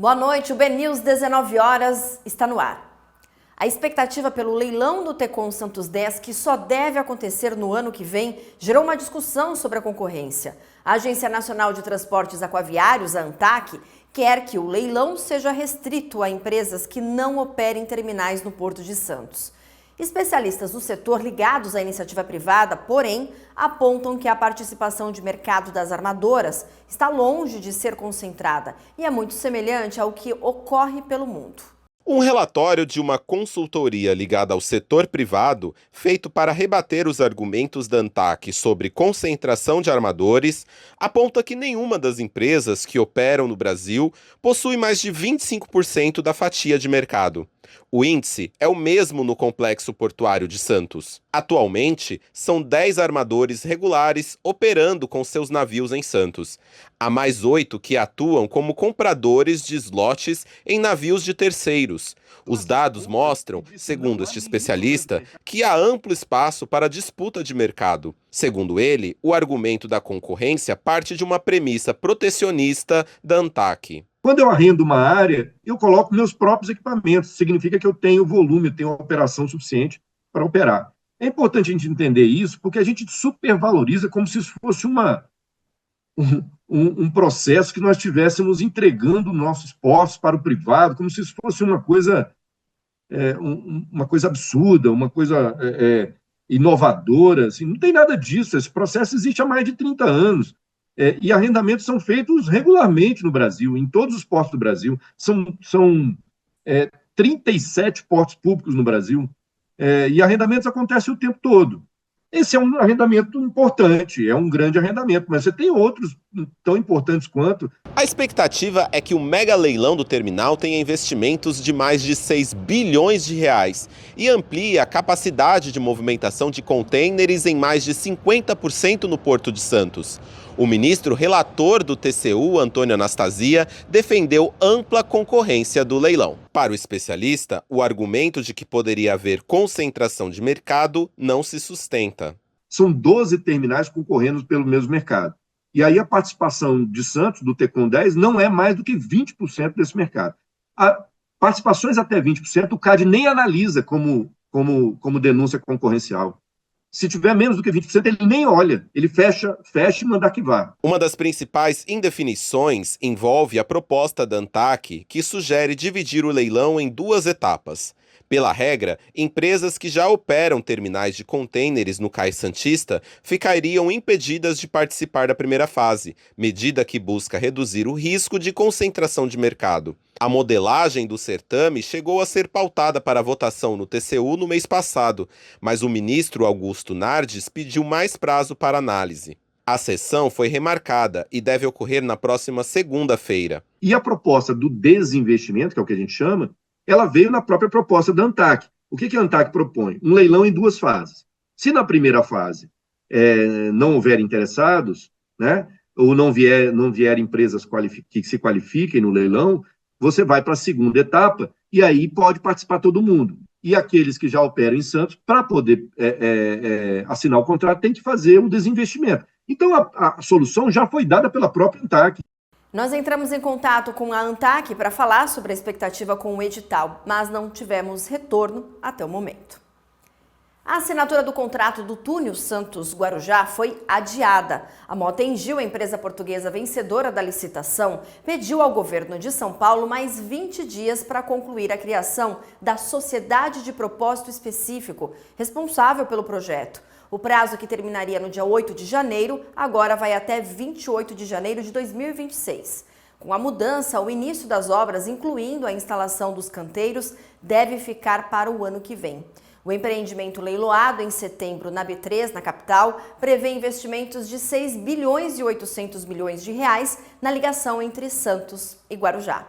Boa noite, o BNews 19 horas está no ar. A expectativa pelo leilão do Tecon Santos 10, que só deve acontecer no ano que vem, gerou uma discussão sobre a concorrência. A Agência Nacional de Transportes Aquaviários, a ANTAQ, quer que o leilão seja restrito a empresas que não operem terminais no Porto de Santos. Especialistas do setor ligados à iniciativa privada, porém, apontam que a participação de mercado das armadoras está longe de ser concentrada e é muito semelhante ao que ocorre pelo mundo. Um relatório de uma consultoria ligada ao setor privado, feito para rebater os argumentos da ANTAQ sobre concentração de armadores, aponta que nenhuma das empresas que operam no Brasil possui mais de 25% da fatia de mercado. O índice é o mesmo no Complexo Portuário de Santos. Atualmente, são 10 armadores regulares operando com seus navios em Santos. Há mais 8 que atuam como compradores de slots em navios de terceiros. Os dados mostram, segundo este especialista, que há amplo espaço para disputa de mercado. Segundo ele, o argumento da concorrência parte de uma premissa protecionista da ANTAQ. Quando eu arrendo uma área, eu coloco meus próprios equipamentos. Significa que eu tenho volume, eu tenho operação suficiente para operar. É importante a gente entender isso, porque a gente supervaloriza como se isso fosse um processo que nós estivéssemos entregando nossos postos para o privado, como se isso fosse uma coisa absurda, uma coisa inovadora. Assim. Não tem nada disso. Esse processo existe há mais de 30 anos. E arrendamentos são feitos regularmente no Brasil, em todos os portos do Brasil. São 37 portos públicos no Brasil, e arrendamentos acontecem o tempo todo. Esse é um arrendamento importante, é um grande arrendamento, mas você tem outros tão importantes quanto. A expectativa é que o mega leilão do terminal tenha investimentos de mais de 6 bilhões de reais e amplie a capacidade de movimentação de contêineres em mais de 50% no Porto de Santos. O ministro relator do TCU, Antônio Anastasia, defendeu ampla concorrência do leilão. Para o especialista, o argumento de que poderia haver concentração de mercado não se sustenta. São 12 terminais concorrendo pelo mesmo mercado. E aí a participação de Santos, do Tecon 10, não é mais do que 20% desse mercado. Participações até 20%, o CAD nem analisa como denúncia concorrencial. Se tiver menos do que 20%, ele nem olha. Ele fecha e manda arquivar. Uma das principais indefinições envolve a proposta da ANTAQ, que sugere dividir o leilão em 2 etapas. Pela regra, empresas que já operam terminais de contêineres no Cais Santista ficariam impedidas de participar da primeira fase, medida que busca reduzir o risco de concentração de mercado. A modelagem do certame chegou a ser pautada para votação no TCU no mês passado, mas o ministro Augusto Nardes pediu mais prazo para análise. A sessão foi remarcada e deve ocorrer na próxima segunda-feira. E a proposta do desinvestimento, que é o que a gente chama, ela veio na própria proposta da ANTAQ. O que a ANTAQ propõe? Um leilão em 2 fases. Se na primeira fase não houver interessados, né, ou não vier empresas que se qualifiquem no leilão, você vai para a segunda etapa e aí pode participar todo mundo. E aqueles que já operam em Santos, para poder assinar o contrato, tem que fazer um desinvestimento. Então, a solução já foi dada pela própria ANTAQ. Nós entramos em contato com a ANTAQ para falar sobre a expectativa com o edital, mas não tivemos retorno até o momento. A assinatura do contrato do túnel Santos-Guarujá foi adiada. A Mota-Engil, a empresa portuguesa vencedora da licitação, pediu ao governo de São Paulo mais 20 dias para concluir a criação da sociedade de propósito específico, responsável pelo projeto. O prazo, que terminaria no dia 8 de janeiro, agora vai até 28 de janeiro de 2026. Com a mudança, o início das obras, incluindo a instalação dos canteiros, deve ficar para o ano que vem. O empreendimento leiloado em setembro na B3, na capital, prevê investimentos de 6 bilhões e 800 milhões de reais na ligação entre Santos e Guarujá.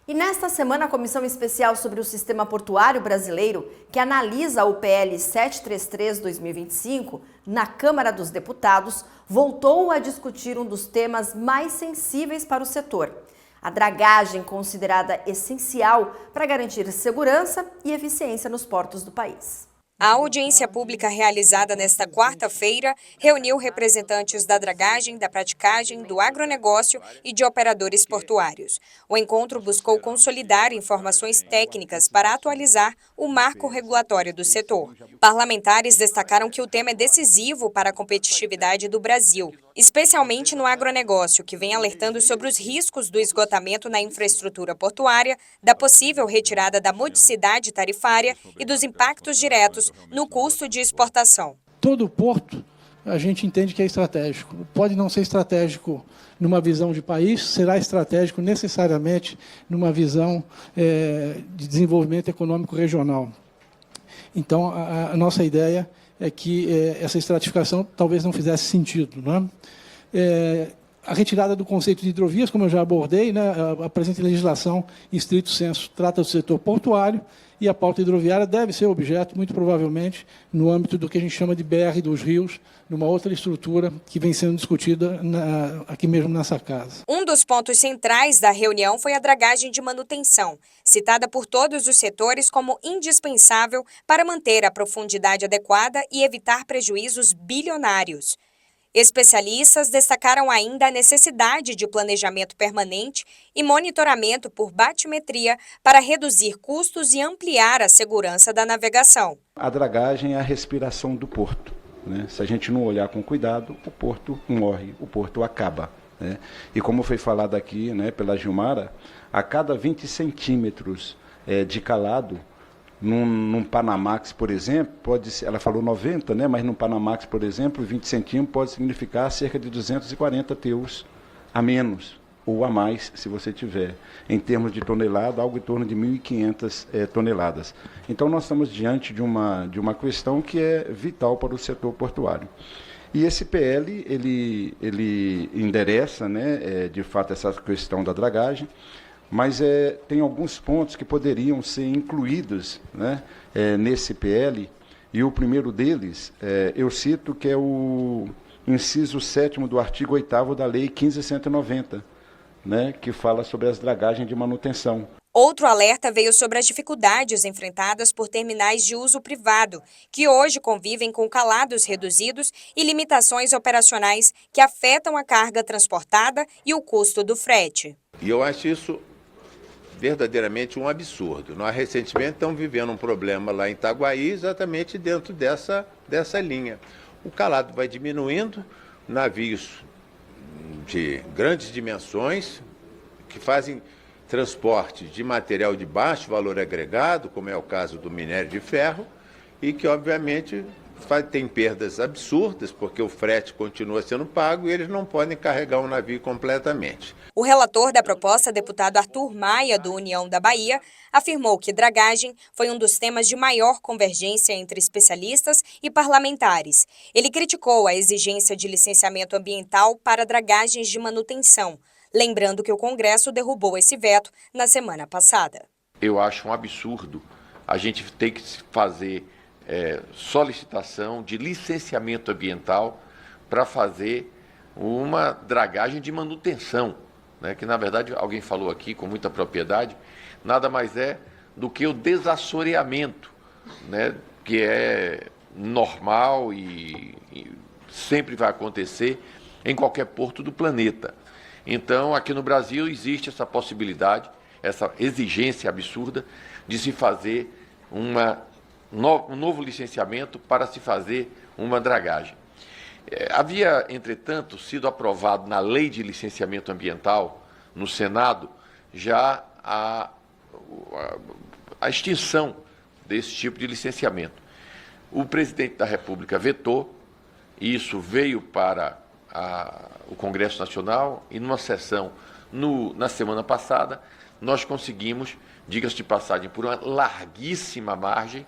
E nesta semana, a Comissão Especial sobre o Sistema Portuário Brasileiro, que analisa o PL 733/2025, na Câmara dos Deputados, voltou a discutir um dos temas mais sensíveis para o setor: a dragagem, considerada essencial para garantir segurança e eficiência nos portos do país. A audiência pública realizada nesta quarta-feira reuniu representantes da dragagem, da praticagem, do agronegócio e de operadores portuários. O encontro buscou consolidar informações técnicas para atualizar o marco regulatório do setor. Parlamentares destacaram que o tema é decisivo para a competitividade do Brasil, especialmente no agronegócio, que vem alertando sobre os riscos do esgotamento na infraestrutura portuária, da possível retirada da modicidade tarifária e dos impactos diretos no custo de exportação. Todo porto a gente entende que é estratégico. Pode não ser estratégico numa visão de país, será estratégico necessariamente numa visão de desenvolvimento econômico regional. Então, a nossa ideia é que essa estratificação talvez não fizesse sentido, né? A retirada do conceito de hidrovias, como eu já abordei, né, a presente legislação, em estrito senso, trata do setor portuário, e a pauta hidroviária deve ser objeto, muito provavelmente, no âmbito do que a gente chama de BR dos rios, numa outra estrutura que vem sendo discutida aqui mesmo nessa casa. Um dos pontos centrais da reunião foi a dragagem de manutenção, citada por todos os setores como indispensável para manter a profundidade adequada e evitar prejuízos bilionários. Especialistas destacaram ainda a necessidade de planejamento permanente e monitoramento por batimetria para reduzir custos e ampliar a segurança da navegação. A dragagem é a respiração do porto, né? Se a gente não olhar com cuidado, o porto morre, o porto acaba, né? E como foi falado aqui, né, pela Gilmara, a cada 20 centímetros de calado, num Panamax, por exemplo, pode ser, ela falou 90, né, mas num Panamax, por exemplo, 20 centímetros pode significar cerca de 240 teus a menos ou a mais, se você tiver. Em termos de tonelada, algo em torno de 1.500 toneladas. Então, nós estamos diante de uma questão que é vital para o setor portuário. E esse PL, ele endereça, né, de fato, essa questão da dragagem, mas tem alguns pontos que poderiam ser incluídos, né, nesse PL, e o primeiro deles, eu cito, que é o inciso 7º do artigo 8º da Lei 15.190, né, que fala sobre as dragagens de manutenção. Outro alerta veio sobre as dificuldades enfrentadas por terminais de uso privado, que hoje convivem com calados reduzidos e limitações operacionais que afetam a carga transportada e o custo do frete. E eu acho isso verdadeiramente um absurdo. Nós recentemente estamos vivendo um problema lá em Itaguaí, exatamente dentro dessa linha. O calado vai diminuindo, navios de grandes dimensões, que fazem transporte de material de baixo valor agregado, como é o caso do minério de ferro, e que, obviamente, tem perdas absurdas, porque o frete continua sendo pago e eles não podem carregar um navio completamente. O relator da proposta, deputado Arthur Maia, do União da Bahia, afirmou que dragagem foi um dos temas de maior convergência entre especialistas e parlamentares. Ele criticou a exigência de licenciamento ambiental para dragagens de manutenção, lembrando que o Congresso derrubou esse veto na semana passada. Eu acho um absurdo a gente ter que fazer solicitação de licenciamento ambiental para fazer uma dragagem de manutenção, né, que na verdade alguém falou aqui com muita propriedade, nada mais é do que o desassoreamento, né, que é normal e sempre vai acontecer em qualquer porto do planeta. Então, aqui no Brasil existe essa possibilidade, essa exigência absurda de se fazer um novo licenciamento para se fazer uma dragagem. Havia, entretanto, sido aprovado na Lei de Licenciamento Ambiental, no Senado, já a extinção desse tipo de licenciamento. O presidente da República vetou, e isso veio para o Congresso Nacional, e numa sessão na semana passada, nós conseguimos, diga-se de passagem, por uma larguíssima margem,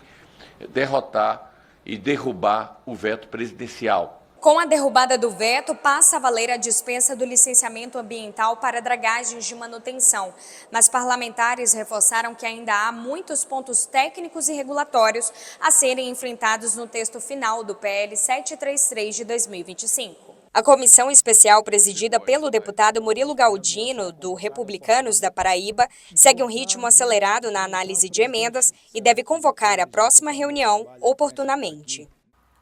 derrotar e derrubar o veto presidencial. Com a derrubada do veto, passa a valer a dispensa do licenciamento ambiental para dragagens de manutenção. Mas parlamentares reforçaram que ainda há muitos pontos técnicos e regulatórios a serem enfrentados no texto final do PL 733 de 2025. A comissão especial presidida pelo deputado Murilo Galdino, do Republicanos da Paraíba, segue um ritmo acelerado na análise de emendas e deve convocar a próxima reunião oportunamente.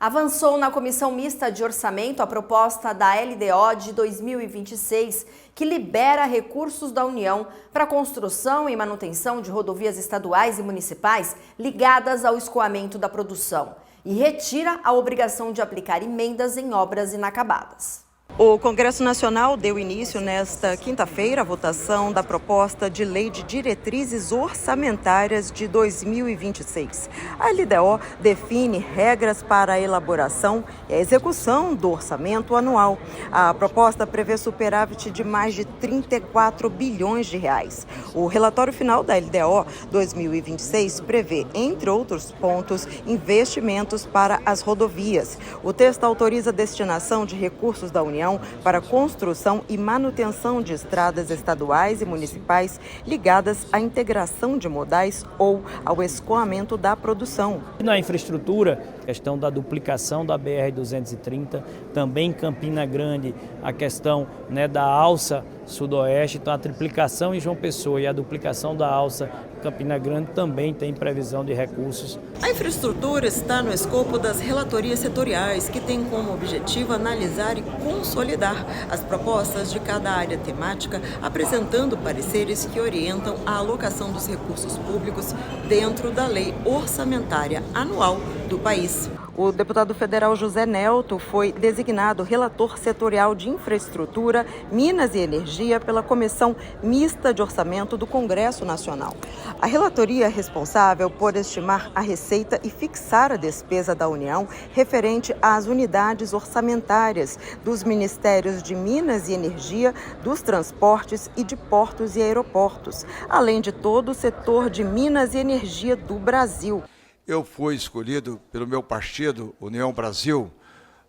Avançou na Comissão Mista de Orçamento a proposta da LDO de 2026, que libera recursos da União para a construção e manutenção de rodovias estaduais e municipais ligadas ao escoamento da produção e retira a obrigação de aplicar emendas em obras inacabadas. O Congresso Nacional deu início nesta quinta-feira à votação da proposta de lei de diretrizes orçamentárias de 2026. A LDO define regras para a elaboração e a execução do orçamento anual. A proposta prevê superávit de mais de 34 bilhões de reais. O relatório final da LDO 2026 prevê, entre outros pontos, investimentos para as rodovias. O texto autoriza a destinação de recursos da União para construção e manutenção de estradas estaduais e municipais ligadas à integração de modais ou ao escoamento da produção. Na infraestrutura, questão da duplicação da BR-230, também em Campina Grande, a questão da alça sudoeste, então a triplicação em João Pessoa e a duplicação da alça Campina Grande também tem previsão de recursos. A infraestrutura está no escopo das relatorias setoriais, que têm como objetivo analisar e consolidar as propostas de cada área temática, apresentando pareceres que orientam a alocação dos recursos públicos dentro da lei orçamentária anual do país. O deputado federal José Nelto foi designado relator setorial de infraestrutura, Minas e Energia pela Comissão Mista de Orçamento do Congresso Nacional. A relatoria é responsável por estimar a receita e fixar a despesa da União referente às unidades orçamentárias dos Ministérios de Minas e Energia, dos Transportes e de Portos e Aeroportos, além de todo o setor de Minas e Energia do Brasil. Eu fui escolhido pelo meu partido, União Brasil,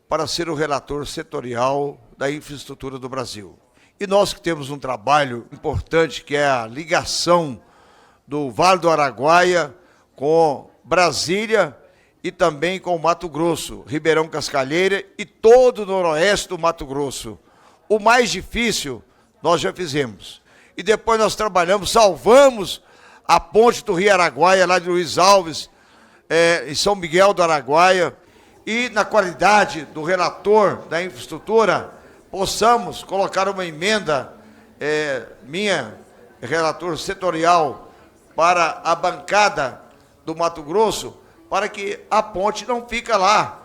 para ser o relator setorial da infraestrutura do Brasil. E nós que temos um trabalho importante, que é a ligação do Vale do Araguaia com Brasília e também com o Mato Grosso, Ribeirão Cascalheira e todo o noroeste do Mato Grosso. O mais difícil nós já fizemos. E depois nós trabalhamos, salvamos a ponte do Rio Araguaia, lá de Luiz Alves, em São Miguel do Araguaia, e na qualidade do relator da infraestrutura, possamos colocar uma emenda, minha, relator setorial, para a bancada do Mato Grosso, para que a ponte não fique lá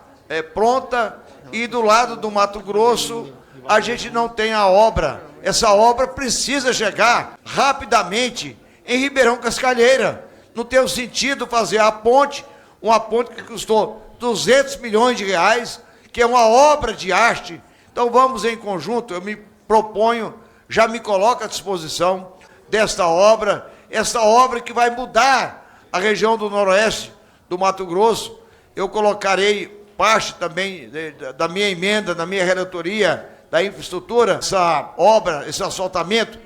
pronta e do lado do Mato Grosso a gente não tem a obra. Essa obra precisa chegar rapidamente em Ribeirão Cascalheira. Não tem sentido fazer a ponte, uma ponte que custou 200 milhões de reais, que é uma obra de arte. Então vamos em conjunto, eu me proponho, já me coloco à disposição desta obra, esta obra que vai mudar a região do noroeste do Mato Grosso. Eu colocarei parte também da minha emenda, da minha relatoria da infraestrutura, essa obra, esse asfaltamento,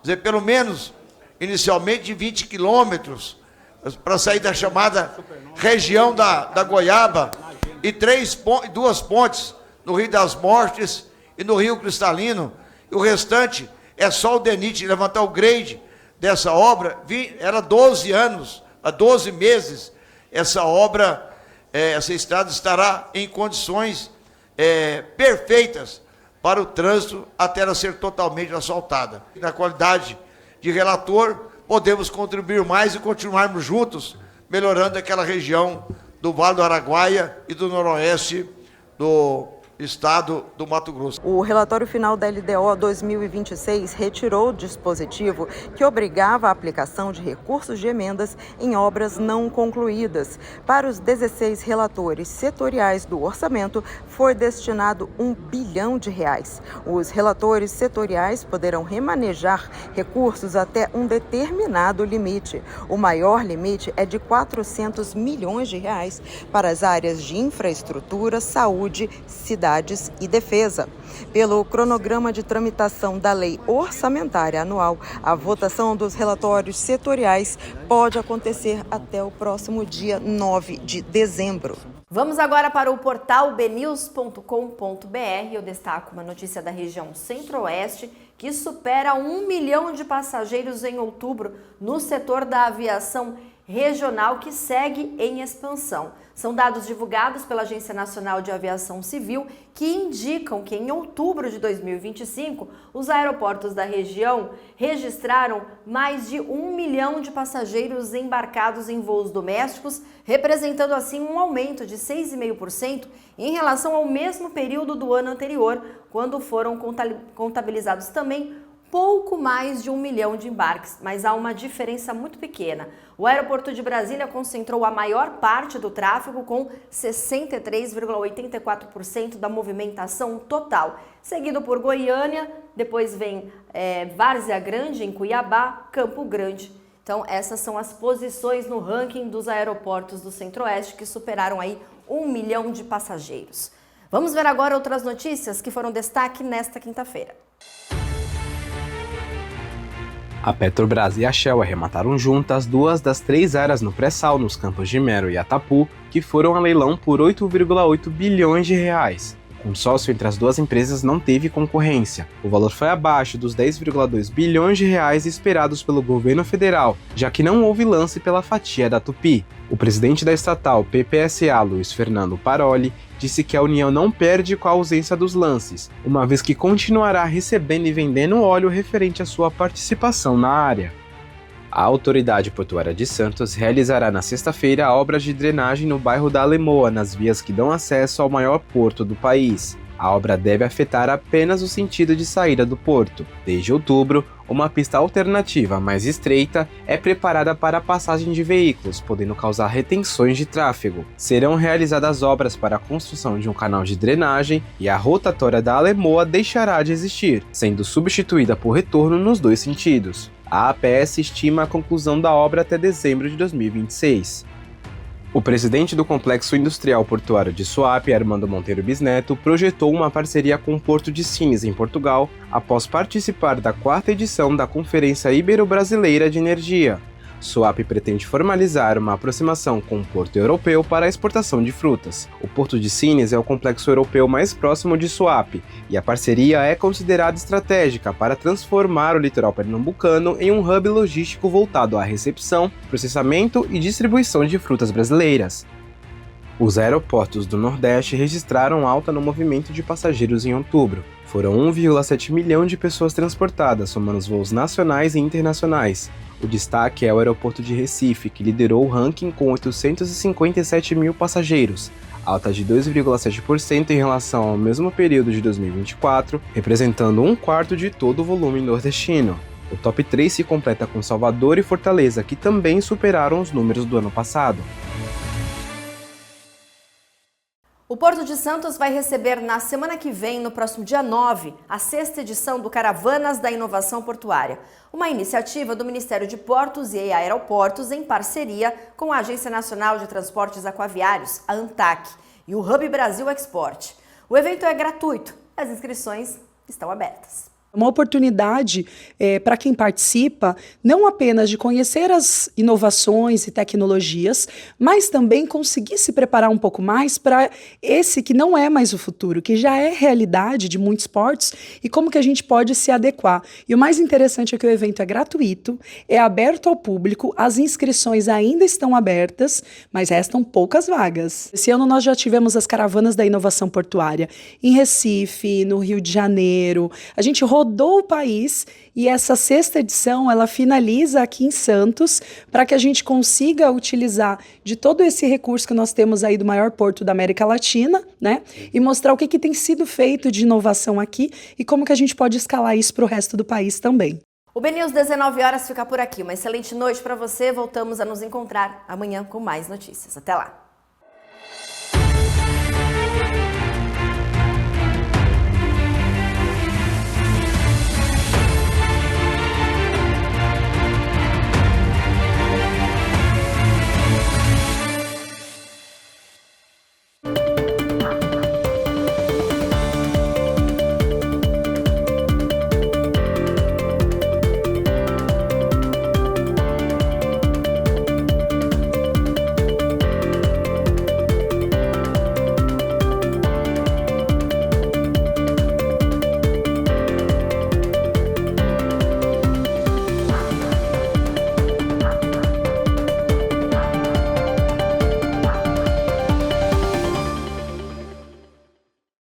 dizer, pelo menos inicialmente de 20 quilômetros, para sair da chamada região da Goiaba, e duas pontes no Rio das Mortes e no Rio Cristalino, e o restante é só o DENIT levantar o grade dessa obra. Era 12 anos, há 12 meses, essa obra, essa estrada estará em condições perfeitas para o trânsito até ela ser totalmente asfaltada. Na qualidade de relator, podemos contribuir mais e continuarmos juntos, melhorando aquela região do Vale do Araguaia e do noroeste do estado do Mato Grosso. O relatório final da LDO 2026 retirou o dispositivo que obrigava a aplicação de recursos de emendas em obras não concluídas. Para os 16 relatores setoriais do orçamento, foi destinado R$1 bilhão. Os relatores setoriais poderão remanejar recursos até um determinado limite. O maior limite é de R$400 milhões para as áreas de infraestrutura, saúde, cidades e defesa. Pelo cronograma de tramitação da lei orçamentária anual, a votação dos relatórios setoriais pode acontecer até o próximo dia 9 de dezembro. Vamos agora para o portal bnews.com.br. Eu destaco uma notícia da região Centro-Oeste que supera 1 milhão de passageiros em outubro no setor da aviação regional, que segue em expansão. São dados divulgados pela Agência Nacional de Aviação Civil que indicam que em outubro de 2025 os aeroportos da região registraram mais de 1 milhão de passageiros embarcados em voos domésticos, representando assim um aumento de 6,5% em relação ao mesmo período do ano anterior, quando foram contabilizados também pouco mais de 1 milhão de embarques, mas há uma diferença muito pequena. O aeroporto de Brasília concentrou a maior parte do tráfego, com 63,84% da movimentação total, seguido por Goiânia, depois vem Várzea Grande, em Cuiabá, Campo Grande. Então essas são as posições no ranking dos aeroportos do Centro-Oeste, que superaram aí 1 milhão de passageiros. Vamos ver agora outras notícias que foram destaque nesta quinta-feira. A Petrobras e a Shell arremataram juntas 2 das 3 áreas no pré-sal nos campos de Mero e Atapu, que foram a leilão por 8,8 bilhões de reais. O consórcio entre as duas empresas não teve concorrência. O valor foi abaixo dos 10,2 bilhões de reais esperados pelo governo federal, já que não houve lance pela fatia da Tupi. O presidente da estatal PPSA, Luiz Fernando Paroli, disse que a União não perde com a ausência dos lances, uma vez que continuará recebendo e vendendo óleo referente à sua participação na área. A Autoridade Portuária de Santos realizará na sexta-feira obras de drenagem no bairro da Alemoa, nas vias que dão acesso ao maior porto do país. A obra deve afetar apenas o sentido de saída do porto. Desde outubro, uma pista alternativa mais estreita é preparada para a passagem de veículos, podendo causar retenções de tráfego. Serão realizadas obras para a construção de um canal de drenagem e a rotatória da Alemoa deixará de existir, sendo substituída por retorno nos dois sentidos. A APS estima a conclusão da obra até dezembro de 2026. O presidente do Complexo Industrial Portuário de Suape, Armando Monteiro Bisneto, projetou uma parceria com o Porto de Sines, em Portugal, após participar da 4ª edição da Conferência Ibero-Brasileira de Energia. Suape pretende formalizar uma aproximação com o Porto Europeu para a exportação de frutas. O Porto de Sines é o complexo europeu mais próximo de Suape, e a parceria é considerada estratégica para transformar o litoral pernambucano em um hub logístico voltado à recepção, processamento e distribuição de frutas brasileiras. Os aeroportos do Nordeste registraram alta no movimento de passageiros em outubro. Foram 1,7 milhão de pessoas transportadas, somando os voos nacionais e internacionais. O destaque é o aeroporto de Recife, que liderou o ranking com 857 mil passageiros, alta de 2,7% em relação ao mesmo período de 2024, representando 1/4 de todo o volume nordestino. O top 3 se completa com Salvador e Fortaleza, que também superaram os números do ano passado. O Porto de Santos vai receber na semana que vem, no próximo dia 9, a 6ª edição do Caravanas da Inovação Portuária, uma iniciativa do Ministério de Portos e Aeroportos em parceria com a Agência Nacional de Transportes Aquaviários, a ANTAQ, e o Hub Brasil Export. O evento é gratuito, as inscrições estão abertas. Uma oportunidade para quem participa, não apenas de conhecer as inovações e tecnologias, mas também conseguir se preparar um pouco mais para esse que não é mais o futuro, que já é realidade de muitos portos, e como que a gente pode se adequar. E o mais interessante é que o evento é gratuito, é aberto ao público, as inscrições ainda estão abertas, mas restam poucas vagas. Esse ano nós já tivemos as Caravanas da Inovação Portuária em Recife, no Rio de Janeiro. A gente rodou o país, e essa 6ª edição ela finaliza aqui em Santos, para que a gente consiga utilizar de todo esse recurso que nós temos aí do maior porto da América Latina, né? E mostrar o que tem sido feito de inovação aqui e como que a gente pode escalar isso para o resto do país também. O BNews 19 horas fica por aqui. Uma excelente noite para você. Voltamos a nos encontrar amanhã com mais notícias. Até lá!